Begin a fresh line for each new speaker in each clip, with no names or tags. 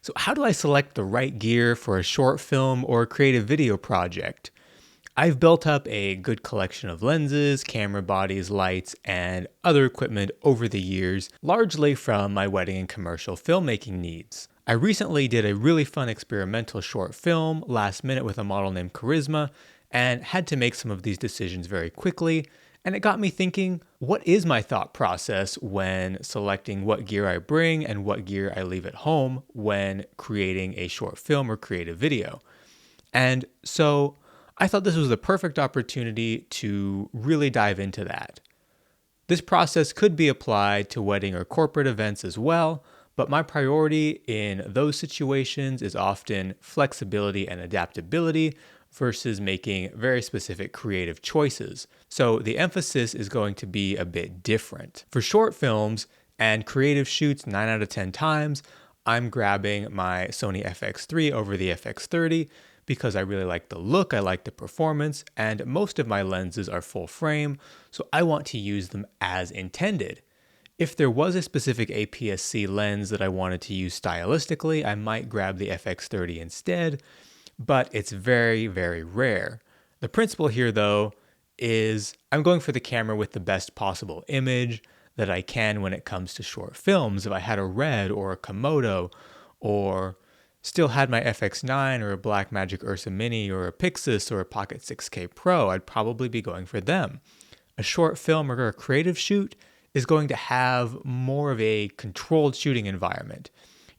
So how do I select the right gear for a short film or creative video project? I've built up a good collection of lenses, camera bodies, lights, and other equipment over the years, largely from my wedding and commercial filmmaking needs. I recently did a really fun experimental short film last minute with a model named Charisma, and had to make some of these decisions very quickly. And it got me thinking, what is my thought process when selecting what gear I bring and what gear I leave at home when creating a short film or creative video? And so I thought this was the perfect opportunity to really dive into that. This process could be applied to wedding or corporate events as well, but my priority in those situations is often flexibility and adaptability versus making very specific creative choices. So the emphasis is going to be a bit different. For short films and creative shoots, 9 out of 10 times, I'm grabbing my Sony FX3 over the FX30 because I really like the look, I like the performance, and most of my lenses are full frame, so I want to use them as intended. If there was a specific APS-C lens that I wanted to use stylistically, I might grab the FX30 instead, but it's very, very rare. The principle here, though, is I'm going for the camera with the best possible image that I can when it comes to short films. If I had a Red or a Komodo, or still had my FX9 or a Blackmagic Ursa Mini or a Pixis or a Pocket 6K Pro, I'd probably be going for them. A short film or a creative shoot is going to have more of a controlled shooting environment.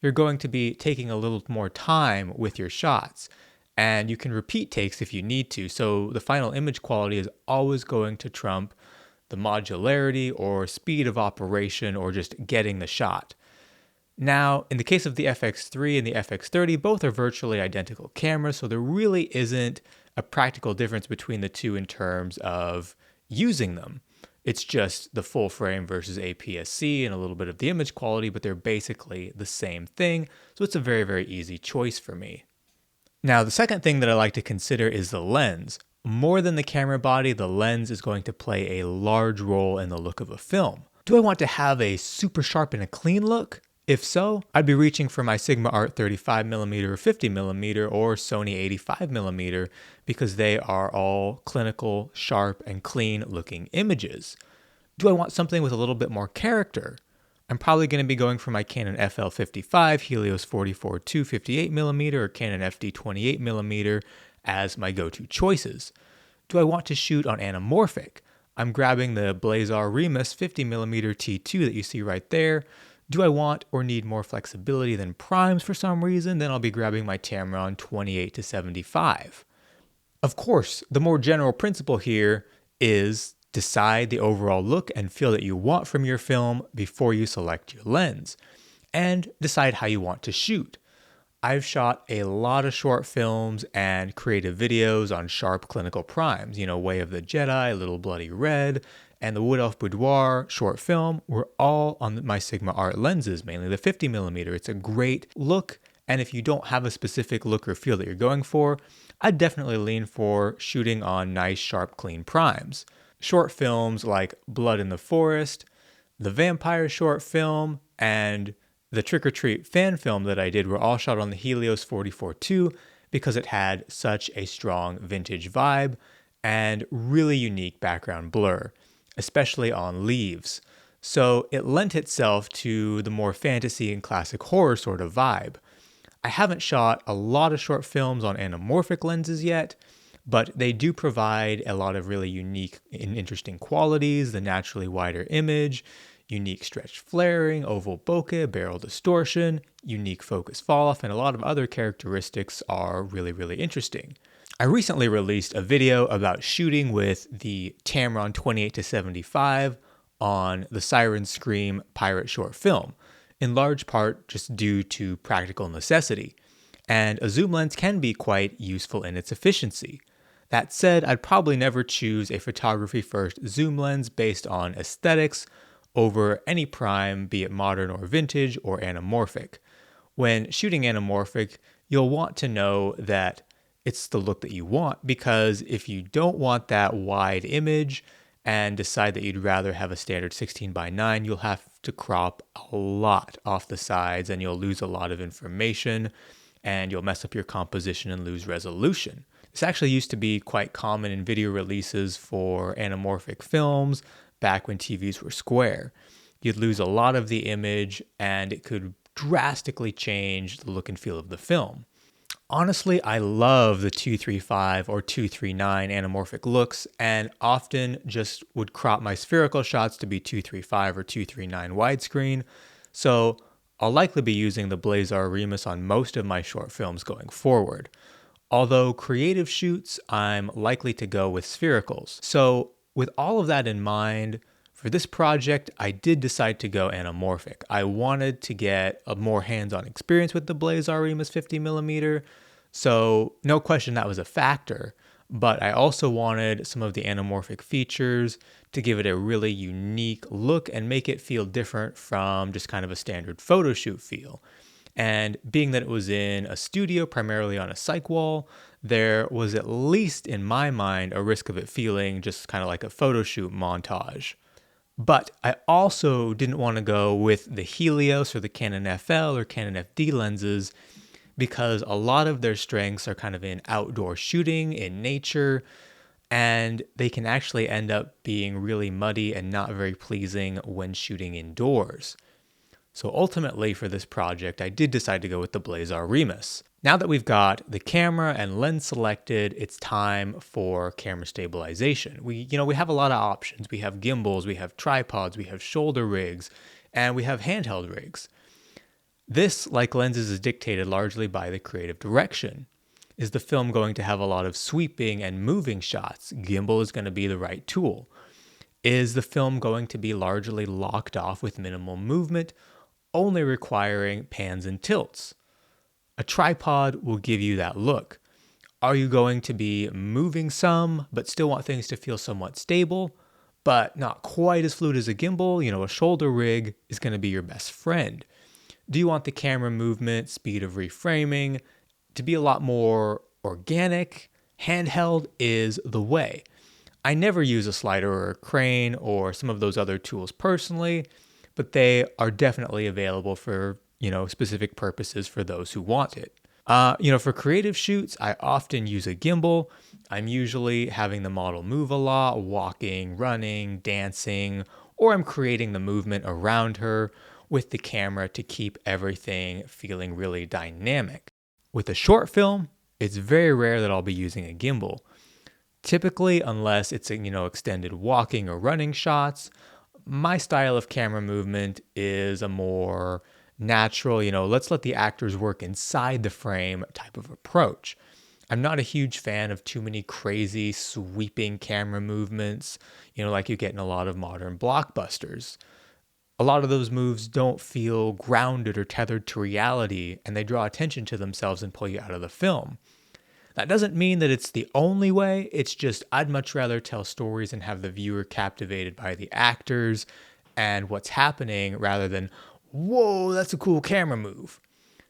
You're going to be taking a little more time with your shots, and you can repeat takes if you need to, so the final image quality is always going to trump the modularity or speed of operation or just getting the shot. Now, in the case of the FX3 and the FX30, both are virtually identical cameras, so there really isn't a practical difference between the two in terms of using them. It's just the full frame versus APS-C and a little bit of the image quality, but they're basically the same thing, so it's a very, very easy choice for me. Now, the second thing that I like to consider is the lens. More than the camera body, the lens is going to play a large role in the look of a film. Do I want to have a super sharp and a clean look? If so, I'd be reaching for my Sigma Art 35mm or 50mm or Sony 85mm because they are all clinical, sharp, and clean looking images. Do I want something with a little bit more character? I'm probably going to be going for my Canon FL55, Helios 44-2 58mm, or Canon FD 28mm as my go-to choices. Do I want to shoot on anamorphic? I'm grabbing the Blazar Remus 50mm T2 that you see right there. Do I want or need more flexibility than primes for some reason? Then I'll be grabbing my Tamron 28-75. Of course, the more general principle here is decide the overall look and feel that you want from your film before you select your lens, and decide how you want to shoot. I've shot a lot of short films and creative videos on sharp clinical primes, Way of the Jedi, Little Bloody Red, and the Wood Elf Boudoir short film were all on my Sigma Art lenses, mainly the 50mm. It's a great look, and if you don't have a specific look or feel that you're going for, I'd definitely lean for shooting on nice, sharp, clean primes. Short films like Blood in the Forest, the Vampire short film, and the Trick or Treat fan film that I did were all shot on the Helios 44-2 because it had such a strong vintage vibe and really unique background blur, especially on leaves. So it lent itself to the more fantasy and classic horror sort of vibe. I haven't shot a lot of short films on anamorphic lenses yet, but they do provide a lot of really unique and interesting qualities, the naturally wider image, unique stretched flaring, oval bokeh, barrel distortion, unique focus fall-off, and a lot of other characteristics are really, really interesting. I recently released a video about shooting with the Tamron 28-75 on the Siren Scream pirate short film, in large part just due to practical necessity, and a zoom lens can be quite useful in its efficiency. That said, I'd probably never choose a photography-first zoom lens based on aesthetics over any prime, be it modern or vintage or anamorphic. When shooting anamorphic, you'll want to know that it's the look that you want, because if you don't want that wide image and decide that you'd rather have a standard 16:9, you'll have to crop a lot off the sides and you'll lose a lot of information and you'll mess up your composition and lose resolution. This actually used to be quite common in video releases for anamorphic films back when TVs were square. You'd lose a lot of the image and it could drastically change the look and feel of the film. Honestly, I love the 235 or 239 anamorphic looks and often just would crop my spherical shots to be 235 or 239 widescreen. So I'll likely be using the Blazar Remus on most of my short films going forward. Although creative shoots, I'm likely to go with sphericals. So with all of that in mind, for this project, I did decide to go anamorphic. I wanted to get a more hands-on experience with the Blazar Remus 50mm, so no question that was a factor, but I also wanted some of the anamorphic features to give it a really unique look and make it feel different from just kind of a standard photo shoot feel. And being that it was in a studio, primarily on a cyc wall, there was, at least in my mind, a risk of it feeling just kind of like a photo shoot montage. But I also didn't want to go with the Helios or the Canon FL or Canon FD lenses because a lot of their strengths are kind of in outdoor shooting, in nature, and they can actually end up being really muddy and not very pleasing when shooting indoors. So ultimately for this project, I did decide to go with the Blazar Remus. Now that we've got the camera and lens selected, it's time for camera stabilization. We have a lot of options. We have gimbals, we have tripods, we have shoulder rigs, and we have handheld rigs. This, like lenses, is dictated largely by the creative direction. Is the film going to have a lot of sweeping and moving shots? Gimbal is going to be the right tool. Is the film going to be largely locked off with minimal movement, only requiring pans and tilts? A tripod will give you that look. Are you going to be moving some, but still want things to feel somewhat stable, but not quite as fluid as a gimbal? A shoulder rig is going to be your best friend. Do you want the camera movement, speed of reframing to be a lot more organic? Handheld is the way. I never use a slider or a crane or some of those other tools personally, but they are definitely available for, specific purposes for those who want it. For creative shoots, I often use a gimbal. I'm usually having the model move a lot, walking, running, dancing, or I'm creating the movement around her with the camera to keep everything feeling really dynamic. With a short film, it's very rare that I'll be using a gimbal. Typically, unless it's extended walking or running shots, my style of camera movement is a more natural, let's let the actors work inside the frame type of approach. I'm not a huge fan of too many crazy sweeping camera movements, like you get in a lot of modern blockbusters. A lot of those moves don't feel grounded or tethered to reality, and they draw attention to themselves and pull you out of the film. That doesn't mean that it's the only way, it's just I'd much rather tell stories and have the viewer captivated by the actors and what's happening rather than, whoa, that's a cool camera move.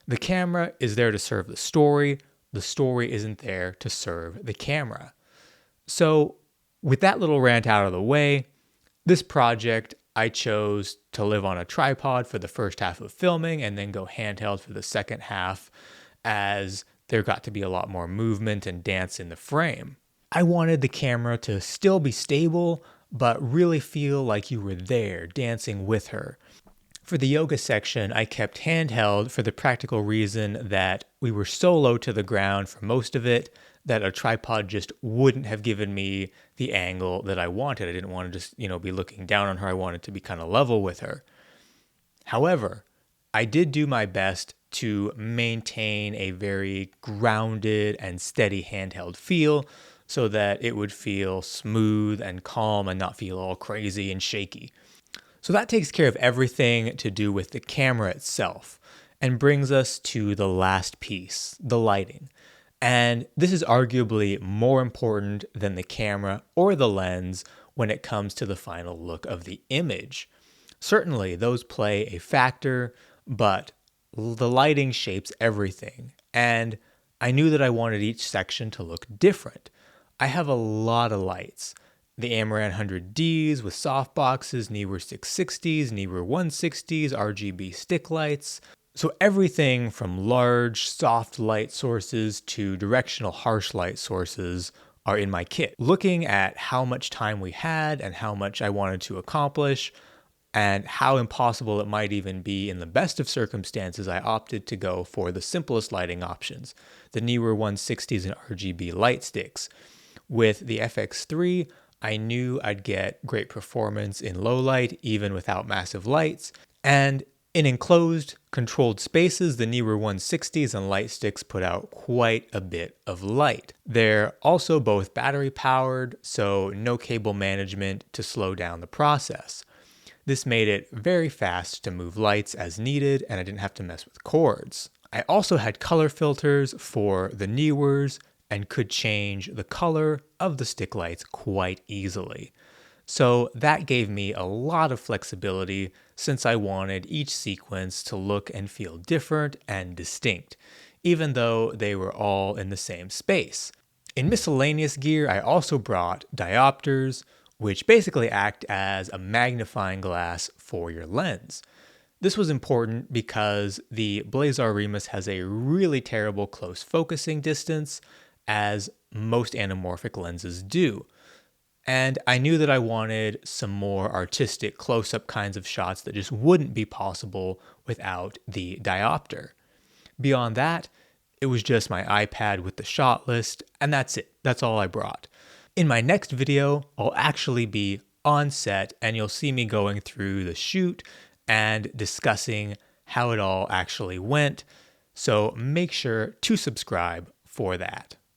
The camera is there to serve the story isn't there to serve the camera. So with that little rant out of the way, this project I chose to live on a tripod for the first half of filming and then go handheld for the second half as there got to be a lot more movement and dance in the frame. I wanted the camera to still be stable, but really feel like you were there dancing with her. For the yoga section, I kept handheld for the practical reason that we were so low to the ground for most of it that a tripod just wouldn't have given me the angle that I wanted. I didn't want to just, be looking down on her. I wanted to be kind of level with her. However, I did do my best to maintain a very grounded and steady handheld feel so that it would feel smooth and calm and not feel all crazy and shaky. So that takes care of everything to do with the camera itself and brings us to the last piece, the lighting. And this is arguably more important than the camera or the lens when it comes to the final look of the image. Certainly, those play a factor, but the lighting shapes everything. And I knew that I wanted each section to look different. I have a lot of lights. the Amaran 100Ds with softboxes, Neewer 660s, Neewer 160s, RGB stick lights. So everything from large, soft light sources to directional harsh light sources are in my kit. Looking at how much time we had and how much I wanted to accomplish, and how impossible it might even be in the best of circumstances, I opted to go for the simplest lighting options, the Neewer 160s and RGB light sticks. With the FX3, I knew I'd get great performance in low light, even without massive lights, and in enclosed, controlled spaces, the Neewer 160s and light sticks put out quite a bit of light. They're also both battery powered, so no cable management to slow down the process. This made it very fast to move lights as needed, and I didn't have to mess with cords. I also had color filters for the Neewers and could change the color of the stick lights quite easily. So that gave me a lot of flexibility since I wanted each sequence to look and feel different and distinct, even though they were all in the same space. In miscellaneous gear, I also brought diopters, which basically act as a magnifying glass for your lens. This was important because the Blazar Remus has a really terrible close focusing distance, as most anamorphic lenses do. And I knew that I wanted some more artistic close-up kinds of shots that just wouldn't be possible without the diopter. Beyond that, it was just my iPad with the shot list, and that's it. That's all I brought. In my next video, I'll actually be on set, and you'll see me going through the shoot and discussing how it all actually went. So make sure to subscribe for that.